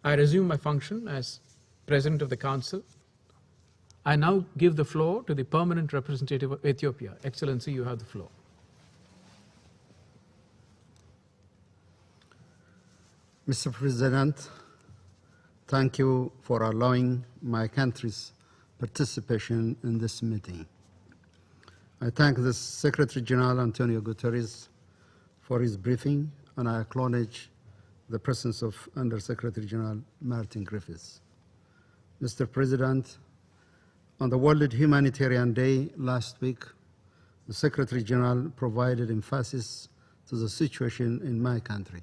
I resume my function as President of the Council. I now give the floor to the permanent representative of Ethiopia. Excellency, you have the floor. Mr. President, thank you for allowing my country's participation in this meeting. I thank the Secretary General Antonio Guterres for his briefing, and I acknowledge the presence of Under-Secretary General Martin Griffiths. Mr. President, on the World Humanitarian Day last week, the Secretary General provided emphasis to the situation in my country.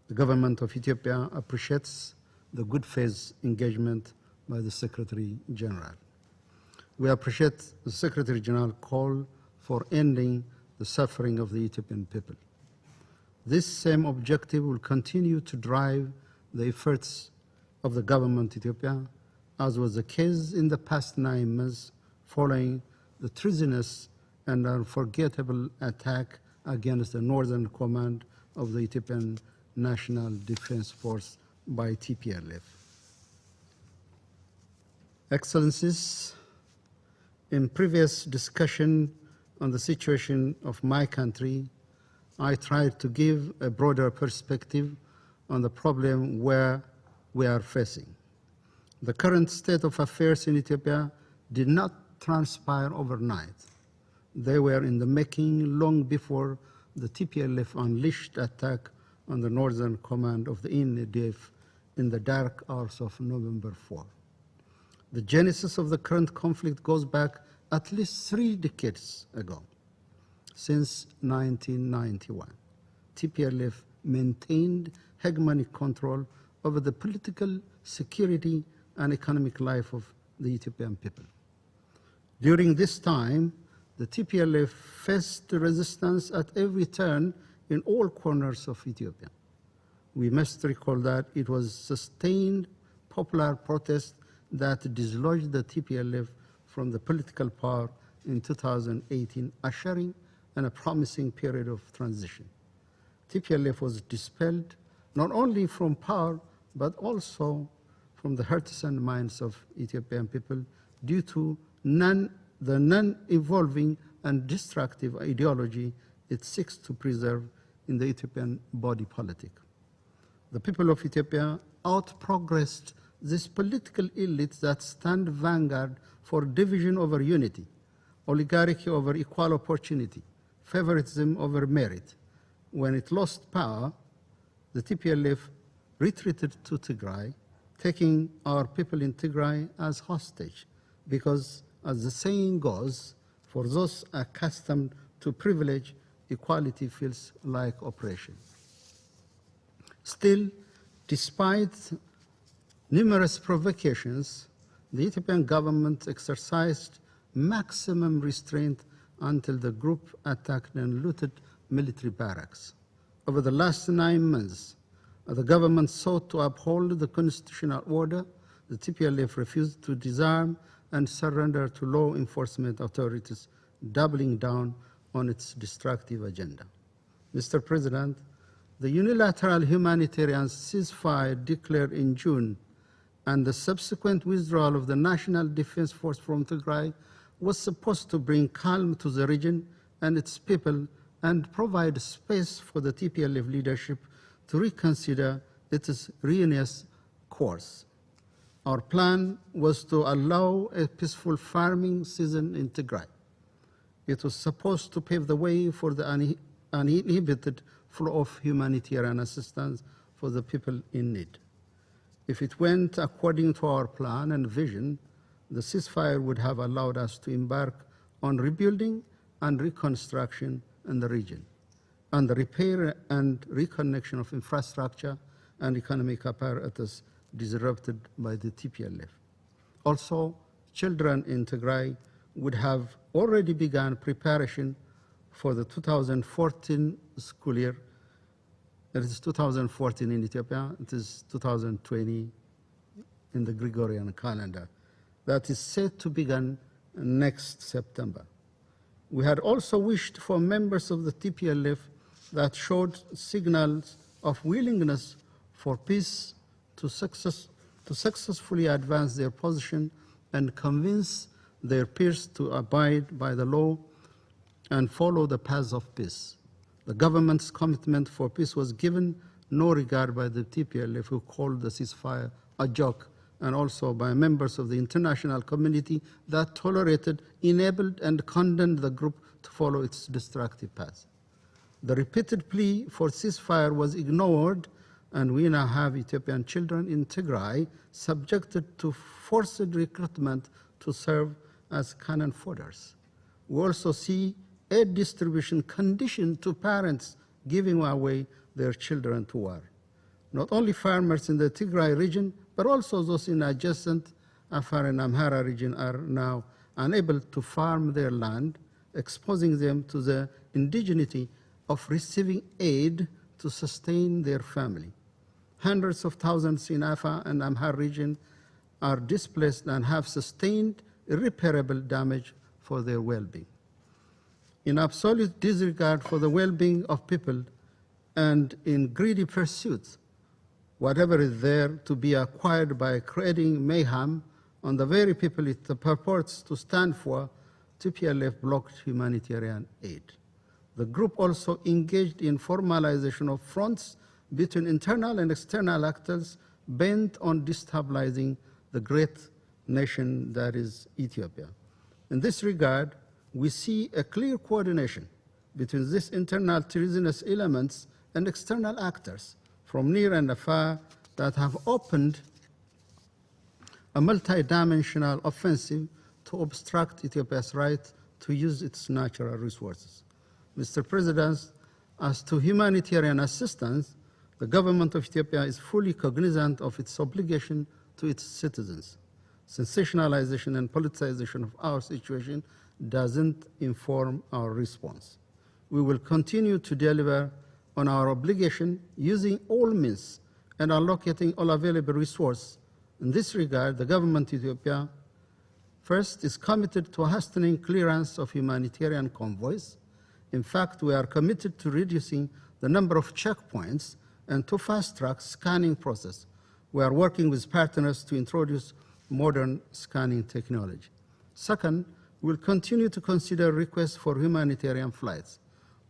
The government of Ethiopia appreciates the good faith engagement by the Secretary General. We appreciate the Secretary General call for ending the suffering of the Ethiopian people. This same objective will continue to drive the efforts of the government of Ethiopia, as was the case in the past 9 months following the treasonous and unforgettable attack against the northern command of the Ethiopian National Defense Force by TPLF. Excellencies, in previous discussion on the situation of my country, I tried to give a broader perspective on the problem where we are facing. The current state of affairs in Ethiopia did not transpire overnight. They were in the making long before the TPLF unleashed attack on the northern command of the NDF in the dark hours of November 4. The genesis of the current conflict goes back at least 3 decades ago. Since 1991, TPLF maintained hegemonic control over the political, security, and economic life of the Ethiopian people. During this time, the TPLF faced resistance at every turn in all corners of Ethiopia. We must recall that it was sustained popular protest that dislodged the TPLF from the political power in 2018, ushering in a promising period of transition. TPLF was dispelled not only from power, but also from the hearts and minds of Ethiopian people due to the non-evolving and destructive ideology it seeks to preserve in the Ethiopian body politic. The people of Ethiopia outprogressed this political elite that stand vanguard for division over unity, oligarchy over equal opportunity, favoritism over merit. When it lost power, the TPLF retreated to Tigray, taking our people in Tigray as hostage, because as the saying goes, for those accustomed to privilege, equality feels like oppression. Still, despite numerous provocations, the Ethiopian government exercised maximum restraint until the group attacked and looted military barracks. Over the last 9 months, the government sought to uphold the constitutional order. The TPLF refused to disarm and surrender to law enforcement authorities, doubling down on its destructive agenda. Mr. President, the unilateral humanitarian ceasefire declared in June and the subsequent withdrawal of the National Defense Force from Tigray was supposed to bring calm to the region and its people and provide space for the TPLF leadership to reconsider its ruinous course. Our plan was to allow a peaceful farming season in Tigray. It was supposed to pave the way for the uninhibited flow of humanitarian assistance for the people in need. If it went according to our plan and vision, the ceasefire would have allowed us to embark on rebuilding and reconstruction in the region, and the repair and reconnection of infrastructure and economic apparatus disrupted by the TPLF. Also, children in Tigray would have already begun preparation for the 2014 school year. It is 2014 in Ethiopia, it is 2020 in the Gregorian calendar. That is set to begin next September. We had also wished for members of the TPLF that showed signals of willingness for peace to successfully advance their position and convince their peers to abide by the law and follow the path of peace. The government's commitment for peace was given no regard by the TPLF, who called the ceasefire a joke, and also by members of the international community that tolerated, enabled, and condemned the group to follow its destructive path. The repeated plea for ceasefire was ignored, and we now have Ethiopian children in Tigray subjected to forced recruitment to serve as cannon fodders. We also see aid distribution conditioned to parents giving away their children to war. Not only farmers in the Tigray region, but also those in adjacent Afar and Amhara region are now unable to farm their land, exposing them to the indigeneity of receiving aid to sustain their family. Hundreds of thousands in Afar and Amhara region are displaced and have sustained irreparable damage for their well-being. In absolute disregard for the well-being of people and in greedy pursuit, whatever is there to be acquired by creating mayhem on the very people it purports to stand for, TPLF blocked humanitarian aid. The group also engaged in formalization of fronts between internal and external actors bent on destabilizing the great nation that is Ethiopia. In this regard, we see a clear coordination between these internal treasonous elements and external actors from near and afar that have opened a multidimensional offensive to obstruct Ethiopia's right to use its natural resources. Mr. President, as to humanitarian assistance, the government of Ethiopia is fully cognizant of its obligation to its citizens. Sensationalization and politicization of our situation doesn't inform our response. We will continue to deliver on our obligation using all means and allocating all available resources. In this regard, the government of Ethiopia, first, is committed to hastening clearance of humanitarian convoys. In fact, we are committed to reducing the number of checkpoints and to fast-track scanning process. We are working with partners to introduce modern scanning technology. Second, we will continue to consider requests for humanitarian flights.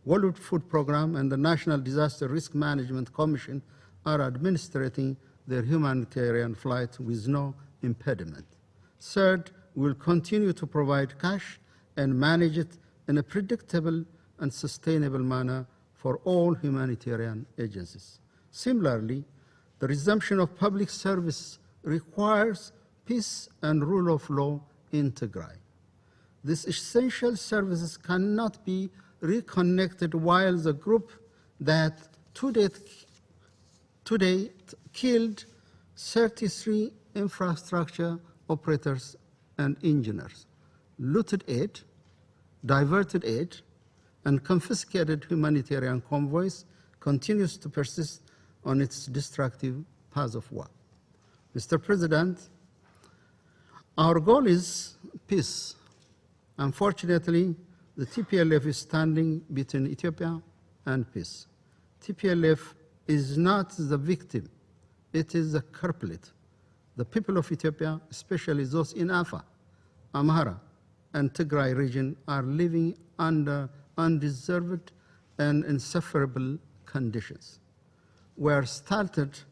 World Food Program and the National Disaster Risk Management Commission are administrating their humanitarian flights with no impediment. Third, we will continue to provide cash and manage it in a predictable and sustainable manner for all humanitarian agencies. Similarly, the resumption of public service requires peace and rule of law in Tigray. These essential services cannot be reconnected while the group that to date killed 33 infrastructure operators and engineers, looted aid, diverted aid, and confiscated humanitarian convoys continues to persist on its destructive path of war. Mr. President, our goal is peace. Unfortunately, the TPLF is standing between Ethiopia and peace. TPLF is not the victim, it is the culprit. The people of Ethiopia, especially those in Afar, Amhara, and Tigray region, are living under undeserved and insufferable conditions. We are startled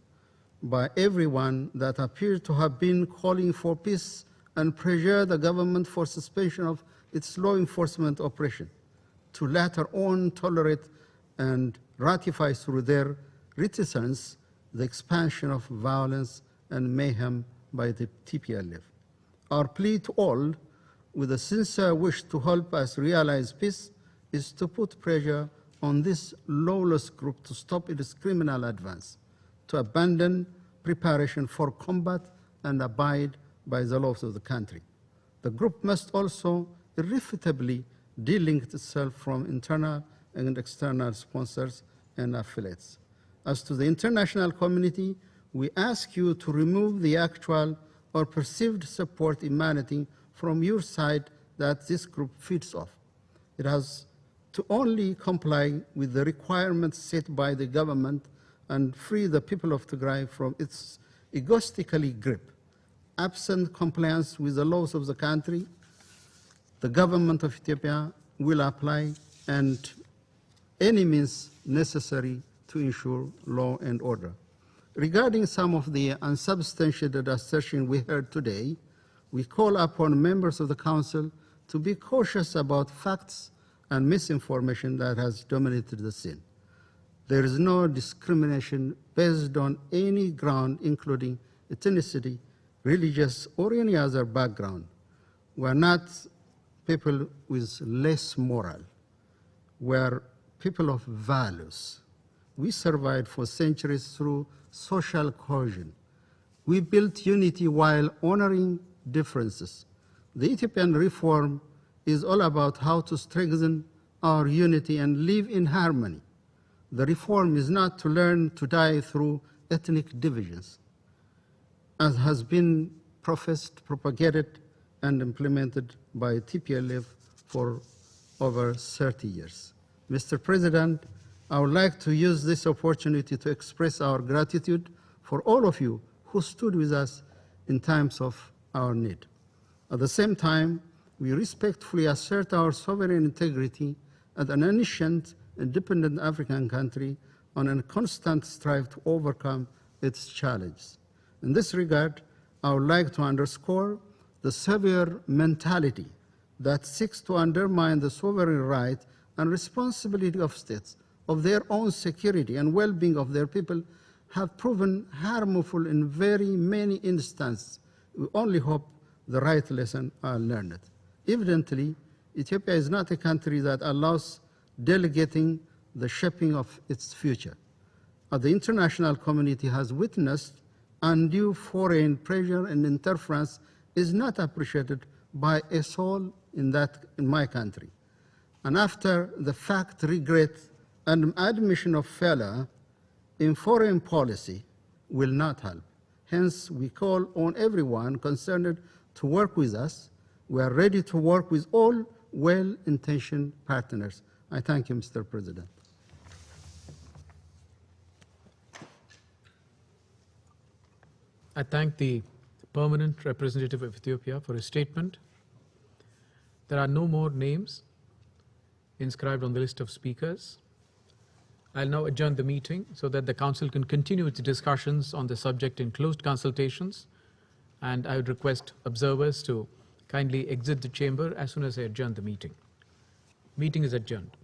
by everyone that appears to have been calling for peace and pressure the government for suspension of its law enforcement operation, to later on tolerate and ratify through their reticence the expansion of violence and mayhem by the TPLF. Our plea to all, with a sincere wish to help us realize peace, is to put pressure on this lawless group to stop its criminal advance, to abandon preparation for combat and abide by the laws of the country. The group must also irrefutably delink itself from internal and external sponsors and affiliates. As to the international community, we ask you to remove the actual or perceived support emanating from your side that this group feeds off. It has to only comply with the requirements set by the government and free the people of Tigray from its egoistically grip. Absent compliance with the laws of the country, the government of Ethiopia will apply and any means necessary to ensure law and order. Regarding some of the unsubstantiated assertions we heard today, we call upon members of the Council to be cautious about facts and misinformation that has dominated the scene. There is no discrimination based on any ground, including ethnicity, religious, or any other background. We are not people with less moral. We are people of values. We survived for centuries through social cohesion. We built unity while honoring differences. The Ethiopian reform is all about how to strengthen our unity and live in harmony. The reform is not to learn to die through ethnic divisions, as has been professed, propagated, and implemented by TPLF for over 30 years. Mr. President, I would like to use this opportunity to express our gratitude for all of you who stood with us in times of our need. At the same time, we respectfully assert our sovereign integrity as an ancient, independent African country on a constant strive to overcome its challenges. In this regard, I would like to underscore the severe mentality that seeks to undermine the sovereign right and responsibility of states of their own security and well-being of their people have proven harmful in very many instances. We only hope the right lesson are learned. Evidently, Ethiopia is not a country that allows delegating the shaping of its future. The international community has witnessed undue foreign pressure and interference is not appreciated by a soul in my country. And after the fact, regret and admission of failure in foreign policy will not help. Hence, we call on everyone concerned to work with us. We are ready to work with all well-intentioned partners. I thank you, Mr. President. I thank the permanent representative of Ethiopia for his statement. There are no more names inscribed on the list of speakers. I'll now adjourn the meeting so that the Council can continue its discussions on the subject in closed consultations, and I would request observers to kindly exit the chamber as soon as I adjourn the meeting. Meeting is adjourned.